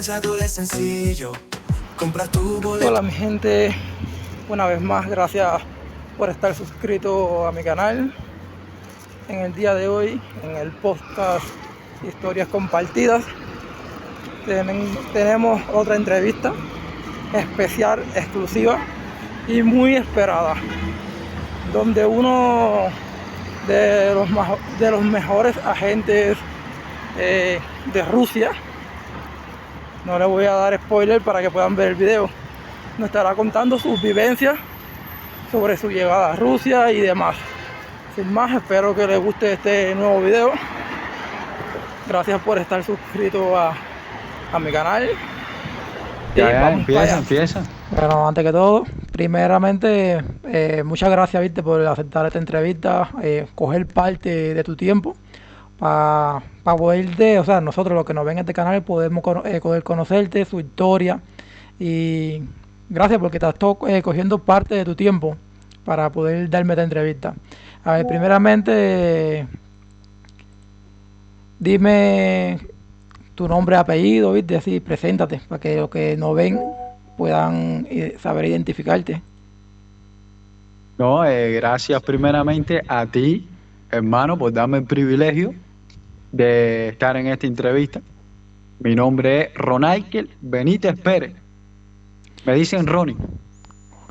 escuchador es sencillo. Compra tu boleto. Hola mi gente, una vez más gracias por estar suscrito a mi canal. En el día de hoy, en el podcast Historias Compartidas, tenemos otra entrevista especial, exclusiva y muy esperada, donde uno de los mejores agentes de Rusia, no le voy a dar spoiler para que puedan ver el video, nos estará contando sus vivencias sobre su llegada a Rusia y demás. Sin más, espero que les guste este nuevo video. Gracias por estar suscrito a mi canal. Ya, empieza. Bueno, antes que todo, primeramente, muchas gracias, ¿viste?, por aceptar esta entrevista, coger parte de tu tiempo para poder, o sea, nosotros los que nos ven en este canal podemos poder conocerte, su historia, y gracias porque estás cogiendo parte de tu tiempo para poder darme esta entrevista. A ver, primeramente, dime tu nombre, apellido, ¿viste? Así, preséntate para que los que nos ven puedan saber identificarte. No, gracias primeramente a ti, hermano, por darme el privilegio de estar en esta entrevista. Mi nombre es Ronaikel Benítez Pérez. Me dicen Ronnie.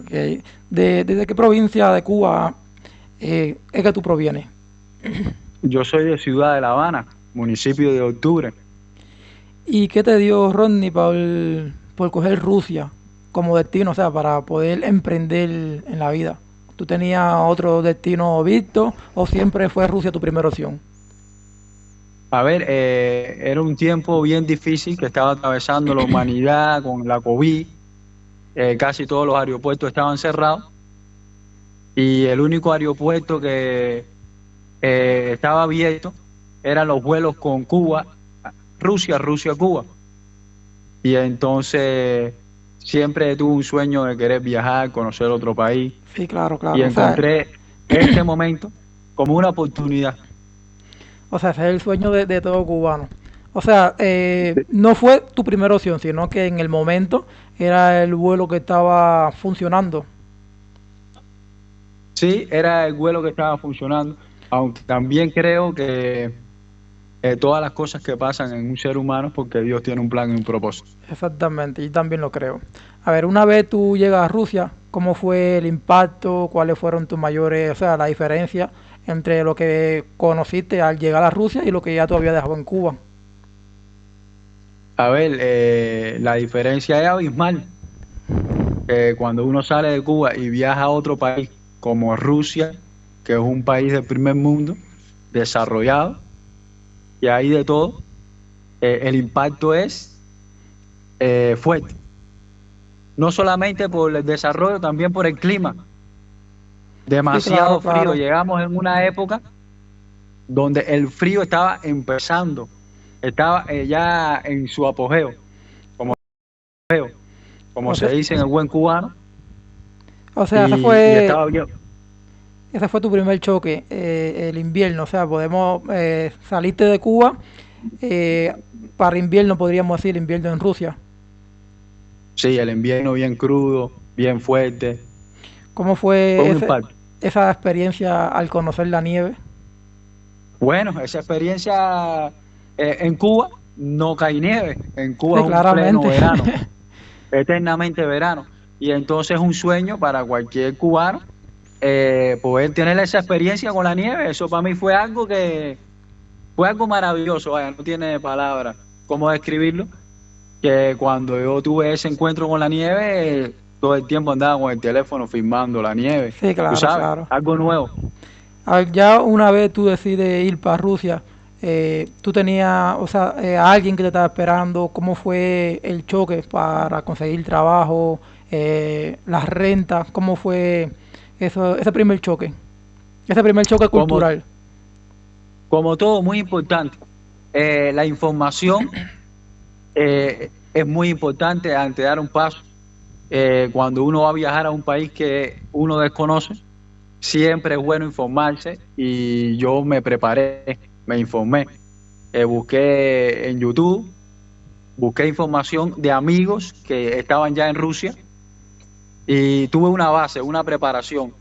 Okay. ¿Desde qué provincia de Cuba es que tú provienes? Yo soy de Ciudad de La Habana, municipio de Octubre. ¿Y qué te dio Rodney por coger Rusia como destino, o sea, para poder emprender en la vida? ¿Tú tenías otro destino visto o siempre fue Rusia tu primera opción? A ver, era un tiempo bien difícil que estaba atravesando la humanidad con la COVID. Casi todos los aeropuertos estaban cerrados y el único aeropuerto que estaba abierto eran los vuelos con Cuba, Rusia, Cuba. Y entonces siempre tuve un sueño de querer viajar, conocer otro país. Sí, claro. Y encontré este momento como una oportunidad. O sea, ese es el sueño de todo cubano. O sea, no fue tu primera opción, sino que en el momento era el vuelo que estaba funcionando. Sí, era el vuelo que estaba funcionando, aunque también creo que todas las cosas que pasan en un ser humano porque Dios tiene un plan y un propósito. Exactamente, yo también lo creo. A ver, una vez tú llegas a Rusia, ¿cómo fue el impacto? ¿Cuáles fueron tus mayores, o sea, la diferencia entre lo que conociste al llegar a Rusia y lo que ya tú habías dejado en Cuba? A ver, la diferencia es abismal. Cuando uno sale de Cuba y viaja a otro país como Rusia, que es un país del primer mundo, desarrollado, y hay de todo, el impacto es fuerte. No solamente por el desarrollo, también por el clima. Demasiado Sí, claro. frío. Llegamos en una época donde el frío estaba empezando, estaba ya en su apogeo, como se dice en el buen cubano. O sea, y estaba bien. ese fue tu primer choque, el invierno. O sea, podemos salirte de Cuba para invierno, podríamos decir, invierno en Rusia. Sí, el invierno bien crudo, bien fuerte. ¿Cómo Fue un fue impacto. esa experiencia al conocer la nieve? Bueno, esa experiencia en Cuba no cae nieve. En Cuba Sí, es un pleno claramente. verano, eternamente verano. Y entonces es un sueño para cualquier cubano poder tener esa experiencia con la nieve. Eso para mí fue algo maravilloso, vaya, no tiene palabras cómo describirlo, que cuando yo tuve ese encuentro con la nieve, todo el tiempo andaba con el teléfono filmando la nieve, Sí, tú sabes, claro. algo nuevo. Ya una vez tú decides ir para Rusia, tú tenías, o sea, a alguien que te estaba esperando. ¿Cómo fue el choque para conseguir trabajo, las rentas? ¿Cómo fue ese primer choque? Ese primer choque Como, cultural. como todo, muy importante. La información es muy importante antes de dar un paso. Cuando uno va a viajar a un país que uno desconoce, siempre es bueno informarse y yo me preparé, me informé. Busqué en YouTube busqué información de amigos que estaban ya en Rusia y tuve una base, una preparación.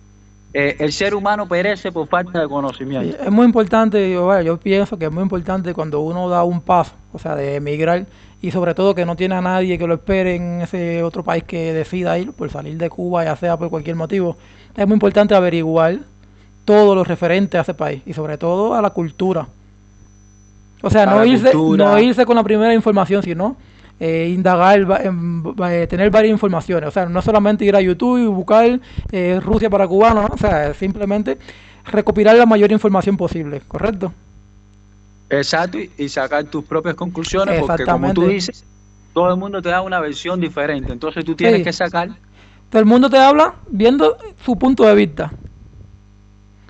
El ser humano perece por falta de Sí, conocimiento. es muy importante, yo pienso que es muy importante cuando uno da un paso, o sea, de emigrar, y sobre todo que no tiene a nadie que lo espere en ese otro país que decida ir por salir de Cuba, ya sea por cualquier motivo. Es muy importante averiguar todo lo referente a ese país y sobre todo a la cultura. O sea, A la no cultura, irse con la primera información, sino indagar, tener varias informaciones. O sea, no solamente ir a YouTube y buscar Rusia para cubanos, ¿no? O sea, simplemente recopilar la mayor información posible, ¿correcto? exacto, y sacar tus propias conclusiones, porque como tú Exactamente. dices, todo el mundo te da una versión diferente, entonces tú tienes Sí, que sacar, todo el mundo te habla viendo su punto de vista.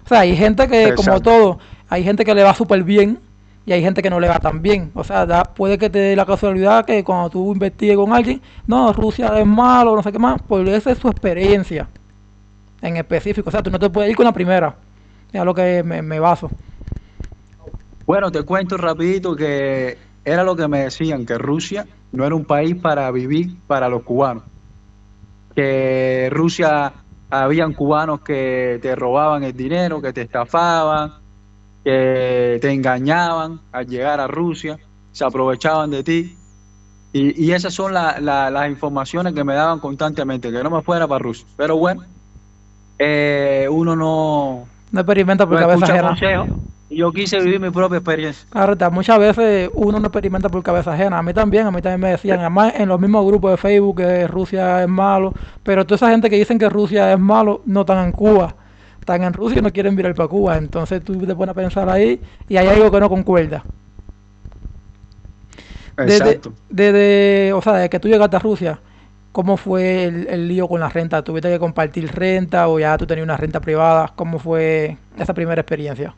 O sea, hay gente que, como exacto, todo, hay gente que le va súper bien y hay gente que no le va tan bien. O sea, puede que te dé la casualidad que cuando tú investigues con alguien, no, Rusia es malo, no sé qué más, pues esa es su experiencia en específico. O sea, tú no te puedes ir con la primera. Es a lo que me baso. bueno, te cuento rapidito que era lo que me decían, que Rusia no era un país para vivir para los cubanos, que Rusia habían cubanos que te robaban el dinero, que te estafaban, que te engañaban al llegar a Rusia, se aprovechaban de ti. Y esas son las informaciones que me daban constantemente, que no me fuera para Rusia. Pero bueno, uno No experimenta por no cabeza escucha ajena. consejos y yo quise vivir mi propia experiencia. Claro, muchas veces uno no experimenta por cabeza ajena. A mí también me decían, además en los mismos grupos de Facebook que Rusia es malo, pero toda esa gente que dicen que Rusia es malo no están en Cuba, están en Rusia y no quieren virar para Cuba. Entonces tú te pones a pensar ahí y hay algo que no concuerda. Exacto. O sea, desde que tú llegaste a Rusia, ¿cómo fue el lío con la renta? ¿Tuviste que compartir renta o ya tú tenías una renta privada? ¿Cómo fue esa primera experiencia?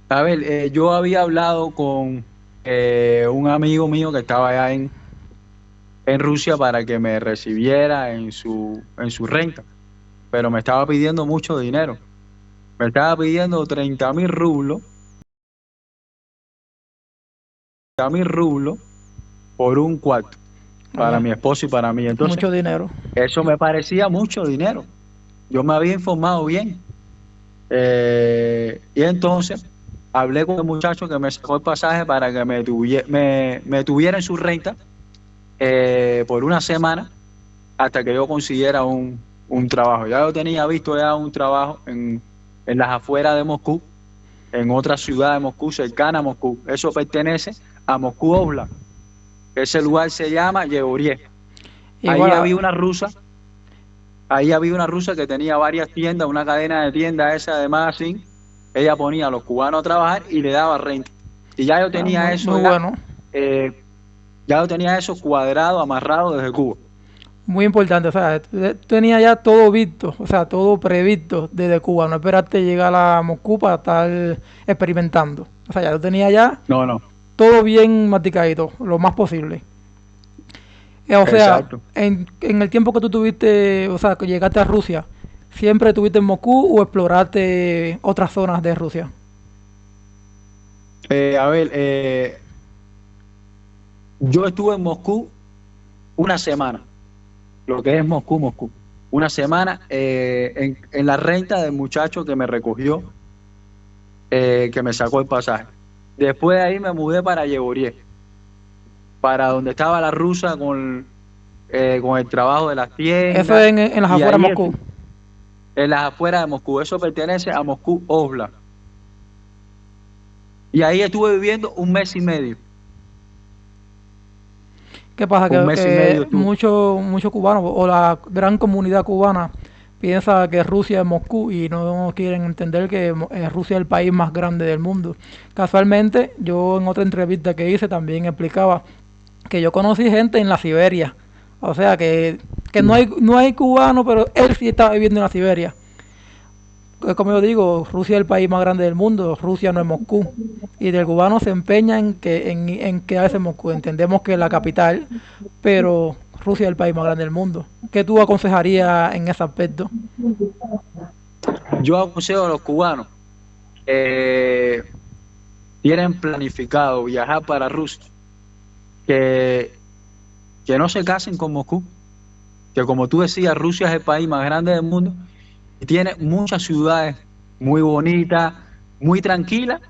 A ver, yo había hablado con un amigo mío que estaba allá en Rusia para que me recibiera en su renta, pero me estaba pidiendo mucho dinero. Me estaba pidiendo 30.000 rublos por un cuarto para Oye, mi esposo y para mí. Entonces, mucho dinero. eso me parecía mucho dinero. Yo me había informado bien. Y entonces hablé con el muchacho que me sacó el pasaje para que me tuviera en su renta por una semana hasta que yo consiguiera un trabajo. Ya yo tenía visto ya un trabajo en las afueras de Moscú, en otra ciudad de Moscú, cercana a Moscú. Eso pertenece a Moscú Oblast. Ese lugar se llama Yevorie. Ahí Igual, había una rusa, ahí había una rusa que tenía varias tiendas, una cadena de tiendas esa de magazine. Ella ponía a los cubanos a trabajar y le daba renta. Y ya yo tenía muy eso bueno. eh, ya yo tenía eso cuadrado, amarrado desde Cuba. Muy importante, o sea, tú tenías ya todo visto, o sea, todo previsto desde Cuba, no esperaste llegar a Moscú para estar experimentando. O sea, ya lo tenía ya No, no, todo bien masticadito, lo más posible. O sea, exacto. en el tiempo que tú tuviste, o sea, que llegaste a Rusia, ¿siempre estuviste en Moscú o exploraste otras zonas de Rusia? A ver, yo estuve en Moscú una semana, lo que es Moscú, Moscú. Una semana en la renta del muchacho que me recogió, que me sacó el pasaje. Después de ahí me mudé para Yevorie, para donde estaba la rusa con el trabajo de las Eso es tiendas, en las y afueras de ahí Moscú. en las afueras de Moscú. Eso pertenece a Moscú Oblast. Y ahí estuve viviendo un mes y medio. ¿Qué pasa? Un mes y medio Que estuve. muchos cubanos o la gran comunidad cubana piensa que Rusia es Moscú y no quieren entender que Rusia es el país más grande del mundo. Casualmente, yo en otra entrevista que hice también explicaba que yo conocí gente en la Siberia. O sea que no hay cubano, pero él sí estaba viviendo en la Siberia. Como yo digo, Rusia es el país más grande del mundo, Rusia no es Moscú. Y del cubano se empeña en quedarse en Moscú. Entendemos que es la capital, pero Rusia es el país más grande del mundo. ¿Qué tú aconsejarías en ese aspecto? Yo aconsejo a los cubanos que tienen planificado viajar para Rusia, que, que no se casen con Moscú, que como tú decías, Rusia es el país más grande del mundo y tiene muchas ciudades muy bonitas, muy tranquilas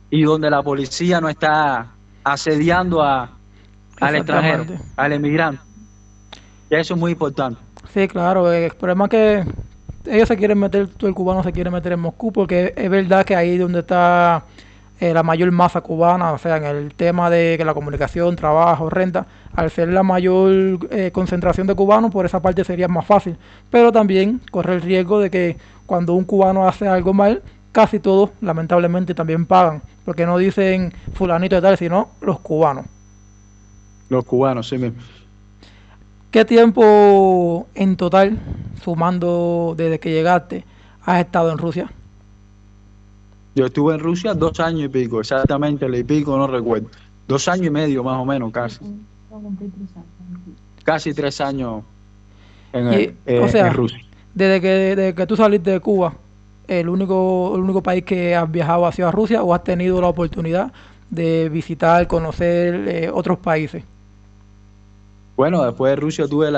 y donde la policía no está asediando al extranjero, Exactamente. al emigrante. Y eso es muy importante. Sí, claro, el problema es que ellos se quieren meter, todo el cubano se quiere meter en Moscú porque es verdad que ahí es donde está la mayor masa cubana, o sea, en el tema de que la comunicación, trabajo, renta, al ser la mayor concentración de cubanos, por esa parte sería más fácil, pero también corre el riesgo de que cuando un cubano hace algo mal, casi todos lamentablemente también pagan, porque no dicen fulanito de tal, sino los cubanos. Los cubanos, sí mismo. ¿Qué tiempo en total, sumando desde que llegaste, has estado en Rusia? Yo estuve en Rusia 2 años y pico, exactamente, el y pico no recuerdo. 2 años y medio más o menos, casi. Casi 3 años Y, o en sea, Rusia. desde que tú saliste de Cuba, el único país que has viajado ha sido a Rusia o has tenido la oportunidad de visitar, conocer otros países. Bueno, después de Rusia tuve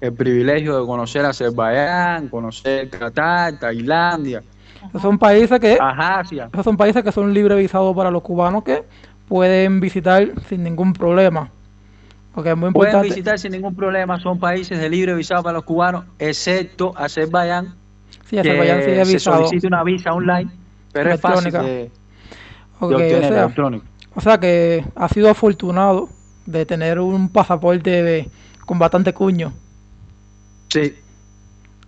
el privilegio de conocer Azerbaiyán, conocer Qatar, Tailandia, Esos son países que, Asia. esos son países que son libre visados para los cubanos que pueden visitar sin ningún problema. Porque es muy Pueden importante. visitar sin ningún problema, son países de libre visado para los cubanos, excepto Azerbaiyán, Sí, Azerbaiyán sí que es se visado solicita una visa online, pero es fácil electrónica. de Ok, o obtener sea, electrónico. o sea que has sido afortunado de tener un pasaporte con bastante cuño. Sí,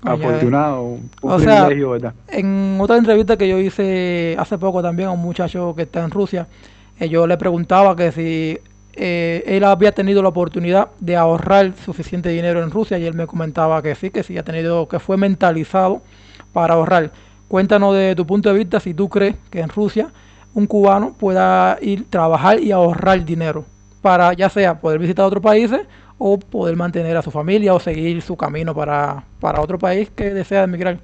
Coño, afortunado, un o sea, privilegio, ¿verdad? en otra entrevista que yo hice hace poco también a un muchacho que está en Rusia, yo le preguntaba que si él había tenido la oportunidad de ahorrar suficiente dinero en Rusia y él me comentaba que sí ha tenido, que fue mentalizado para ahorrar. Cuéntanos de tu punto de vista si tú crees que en Rusia un cubano pueda ir, trabajar y ahorrar dinero para ya sea poder visitar otros países o poder mantener a su familia o seguir su camino para otro país que desea emigrar.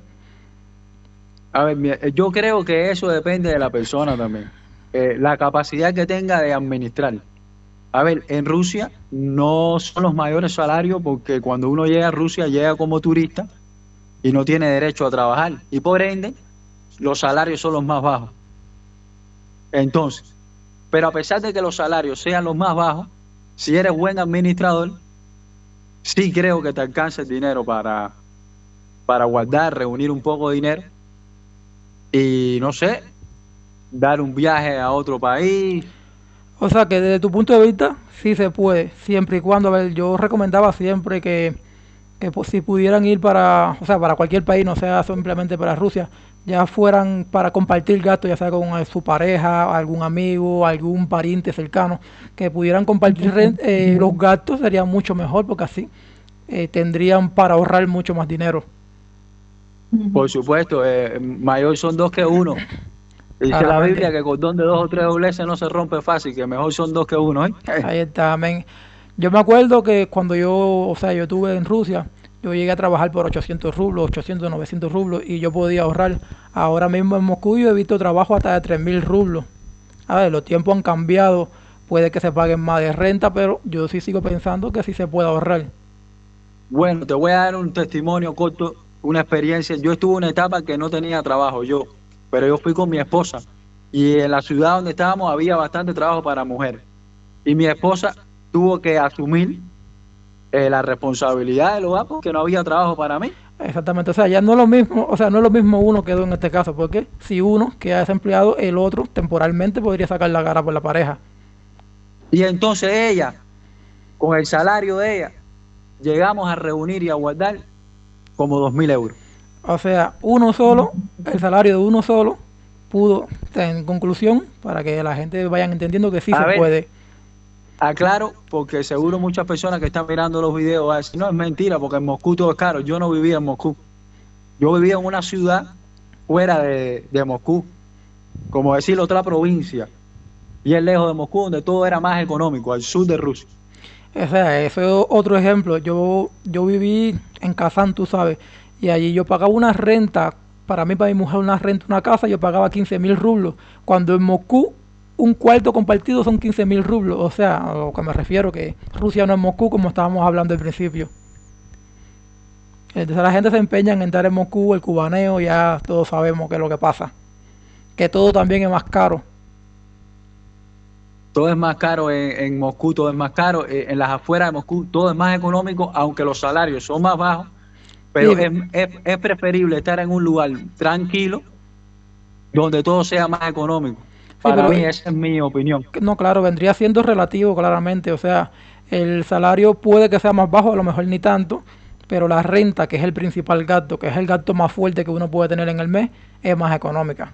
A ver, yo creo que eso depende de la persona también. La capacidad que tenga de administrar. A ver, en Rusia no son los mayores salarios porque cuando uno llega a Rusia llega como turista y no tiene derecho a trabajar. Y por ende, los salarios son los más bajos. Entonces, pero a pesar de que los salarios sean los más bajos, si eres buen administrador, sí creo que te alcanza el dinero para guardar, reunir un poco de dinero y, no sé, dar un viaje a otro país. O sea que desde tu punto de vista sí se puede, siempre y cuando, a ver, yo recomendaba siempre que pues, si pudieran ir para, o sea, para cualquier país, no sea simplemente para Rusia, ya fueran para compartir gastos, ya sea con su pareja, algún amigo, algún pariente cercano, que pudieran compartir los gastos sería mucho mejor porque así tendrían para ahorrar mucho más dinero. Por supuesto, mayor son dos que uno. Dice la Biblia Claramente. que cordón de 2 o 3 dobleces no se rompe fácil, que mejor son dos que uno, ¿eh? Ahí está, amén. Yo me acuerdo que cuando o sea, yo estuve en Rusia, yo llegué a trabajar por 800 rublos, 800, 900 rublos y yo podía ahorrar. Ahora mismo en Moscú yo he visto trabajo hasta de 3000 rublos. A ver, los tiempos han cambiado, puede que se paguen más de renta, pero yo sí sigo pensando que sí se puede ahorrar. Bueno, te voy a dar un testimonio corto, una experiencia. Yo estuve en una etapa que no tenía trabajo pero yo fui con mi esposa y en la ciudad donde estábamos había bastante trabajo para mujeres. Y mi esposa tuvo que asumir la responsabilidad del hogar porque no había trabajo para mí. Exactamente, o sea, ya no es lo mismo, o sea, no es lo mismo uno que dos en este caso, porque si uno queda desempleado, el otro temporalmente podría sacar la cara por la pareja. Y entonces ella, con el salario de ella, llegamos a reunir y a guardar como 2000 euros. O sea, uno solo, el salario de uno solo, pudo, o sea, en conclusión, para que la gente vayan entendiendo que sí A se ver, puede. aclaro, porque seguro muchas personas que están mirando los videos van a decir, no, es mentira, porque en Moscú todo es caro. Yo no vivía en Moscú. Yo vivía en una ciudad fuera de Moscú, como decir otra provincia, y es lejos de Moscú, donde todo era más económico, al sur de Rusia. O sea, eso es otro ejemplo. Yo viví en Kazán, tú sabes, y allí yo pagaba una renta, para mí, para mi mujer, una renta, una casa, yo pagaba 15.000 rublos, cuando en Moscú un cuarto compartido son 15.000 rublos. O sea, a lo que me refiero, que Rusia no es Moscú, como estábamos hablando al principio. Entonces la gente se empeña en entrar en Moscú, el cubaneo, ya todos sabemos qué es lo que pasa. Que todo también es más caro. Todo es más caro en Moscú, todo es más caro. En las afueras de Moscú, todo es más económico, aunque los salarios son más bajos. Pero Sí, es preferible estar en un lugar tranquilo, donde todo sea más económico. sí, Para pero mí, esa es mi opinión. no, claro, vendría siendo relativo claramente. O sea, el salario puede que sea más bajo, a lo mejor ni tanto, pero la renta, que es el principal gasto, que es el gasto más fuerte que uno puede tener en el mes, es más económica.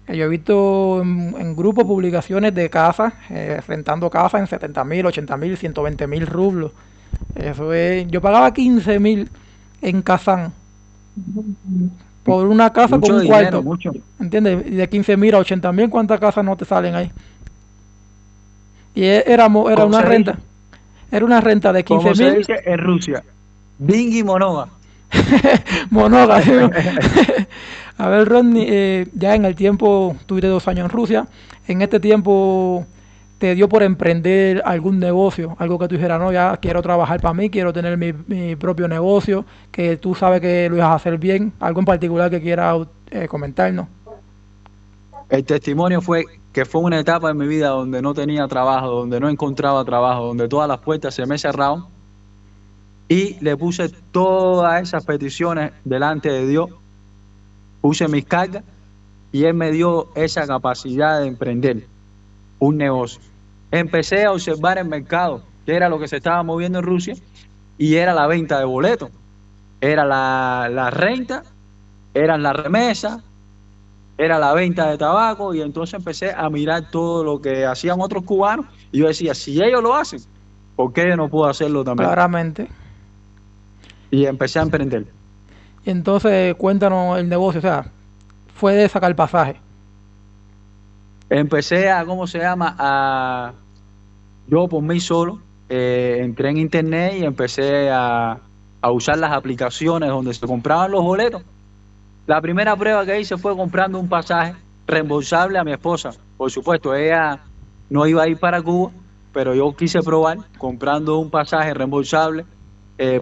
Yo he visto en grupos publicaciones de casas, rentando casas en 70.000, 80.000, 120.000 rublos. Eso es, yo pagaba 15.000 en Kazán por una casa con Mucho un dinero, cuarto, mucho. ¿entiendes? Y de 15.000 a 80.000, ¿cuántas casas no te salen ahí? Y era ¿Cómo una se dice? renta, era una renta de Como se 15.000 dice en Rusia, Bingi Monoga. monógamo. A ver, Rodney, ya en el tiempo, tuviste 2 años en Rusia, en este tiempo te dio por emprender algún negocio, algo que tú dijeras, no, ya quiero trabajar para mí, quiero tener mi propio negocio, que tú sabes que lo ibas a hacer bien, algo en particular que quieras comentarnos. El testimonio fue que fue una etapa en mi vida donde no tenía trabajo, donde no encontraba trabajo, donde todas las puertas se me cerraron y le puse todas esas peticiones delante de Dios, puse mis cargas y Él me dio esa capacidad de emprender un negocio. Empecé a observar el mercado, que era lo que se estaba moviendo en Rusia, y era la venta de boletos, era la renta, eran las remesas, era la venta de tabaco, y entonces empecé a mirar todo lo que hacían otros cubanos, y yo decía, si ellos lo hacen, ¿por qué yo no puedo hacerlo también? Claramente. Y empecé a emprender. Y entonces cuéntanos el negocio, o sea, fue de sacar pasaje. Empecé a, ¿cómo se llama? Yo por mí solo, entré en internet y empecé a usar las aplicaciones donde se compraban los boletos. La primera prueba que hice fue comprando un pasaje reembolsable a mi esposa. Por supuesto, ella no iba a ir para Cuba, pero yo quise probar comprando un pasaje reembolsable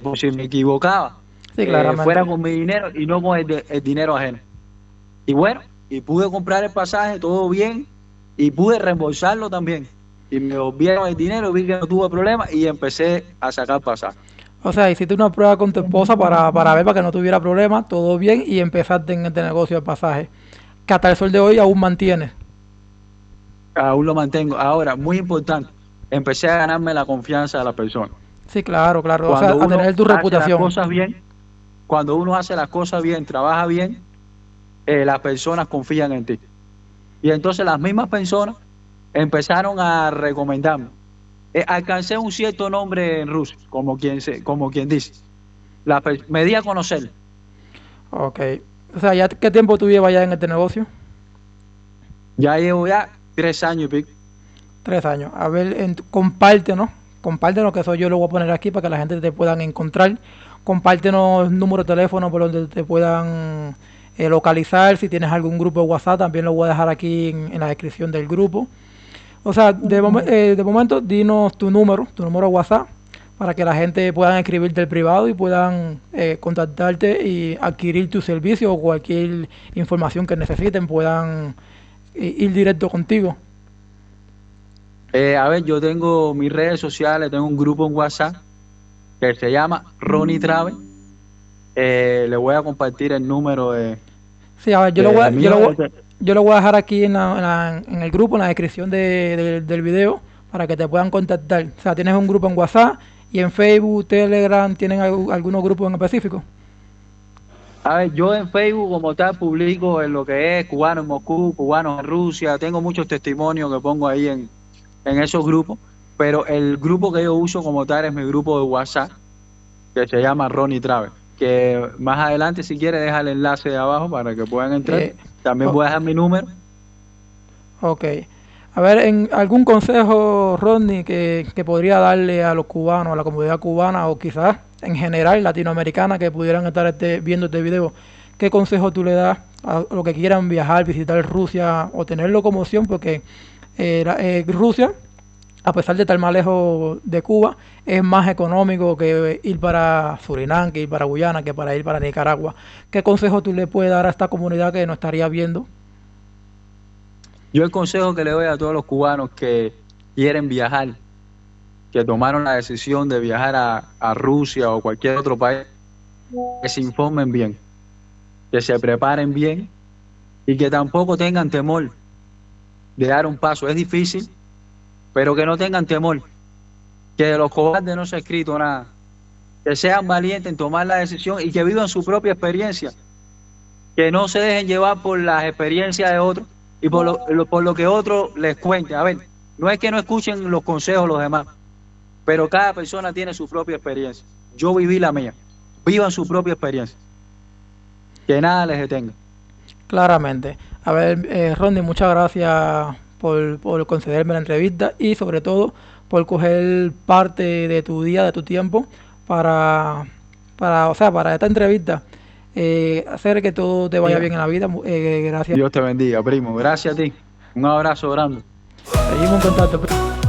por si me equivocaba, Sí, fuera claramente. con mi dinero y no con el dinero ajeno. Y bueno, y pude comprar el pasaje, todo bien, y pude reembolsarlo también. Y me volvieron el dinero, vi que no tuve problema y empecé a sacar pasaje. O sea, hiciste una prueba con tu esposa para ver, para que no tuviera problemas, todo bien, y empezaste en este negocio de pasaje, que hasta el sol de hoy aún mantienes. Aún lo mantengo. Ahora, muy importante, empecé a ganarme la confianza de la persona. Sí, claro, claro. O sea, Cuando a uno tener tu hace las reputación. cosas bien, cuando uno hace las cosas bien, trabaja bien, las personas confían en ti. Y entonces las mismas personas empezaron a recomendarme. Alcancé un cierto nombre en ruso, como quien dice. Me di a conocer. Ok. O sea, ¿ya qué tiempo tú llevas ya en este negocio? Ya llevo ya 3 años y pico. 3 años. A ver, compártenos. Compártenos, que eso yo lo voy a poner aquí para que la gente te puedan encontrar. Compártenos el número de teléfono por donde te puedan localizar. Si tienes algún grupo de WhatsApp, también lo voy a dejar aquí en la descripción del grupo. O sea, de momento, dinos tu número de WhatsApp, para que la gente puedan escribirte el privado y puedan contactarte y adquirir tu servicio o cualquier información que necesiten, puedan ir directo contigo. A ver, yo tengo mis redes sociales, tengo un grupo en WhatsApp que se llama Ronnie Travel. Le voy a compartir el número Sí, a ver, mío. yo lo voy a dejar aquí en el grupo, en la descripción del video, para que te puedan contactar. O sea, tienes un grupo en WhatsApp y en Facebook, Telegram, ¿tienen algunos grupos en específico? A ver, yo en Facebook como tal publico en lo que es cubanos en Moscú, cubanos en Rusia, tengo muchos testimonios que pongo ahí en esos grupos, pero el grupo que yo uso como tal es mi grupo de WhatsApp, que se llama Ronnie Travel, que más adelante si quieres deja el enlace de abajo para que puedan entrar. También Oh, voy a dejar mi número. ok. A ver, ¿algún consejo, Rodney, que podría darle a los cubanos, a la comunidad cubana o quizás en general latinoamericana que pudieran estar viendo este video, ¿qué consejo tú le das a los que quieran viajar, visitar Rusia o tener locomoción? Porque Rusia, a pesar de estar más lejos de Cuba, es más económico que ir para Surinam, que ir para Guyana, que para ir para Nicaragua. ¿Qué consejo tú le puedes dar a esta comunidad que nos estaría viendo? Yo el consejo que le doy a todos los cubanos que quieren viajar, que tomaron la decisión de viajar a Rusia o cualquier otro país, que se informen bien, que se preparen bien y que tampoco tengan temor de dar un paso. Es difícil, pero que no tengan temor, que de los cobardes no se ha escrito nada, que sean valientes en tomar la decisión y que vivan su propia experiencia, que no se dejen llevar por las experiencias de otros y por lo que otros les cuenten. A ver, no es que no escuchen los consejos de los demás, pero cada persona tiene su propia experiencia. Yo viví la mía. Vivan su propia experiencia. Que nada les detenga. Claramente. A ver, Ronnie, muchas gracias por concederme la entrevista y sobre todo por coger parte de tu día, de tu tiempo para esta entrevista. Hacer que todo te vaya bien en la vida. Gracias. Dios te bendiga, primo. Gracias a ti. Un abrazo grande. Seguimos en contacto.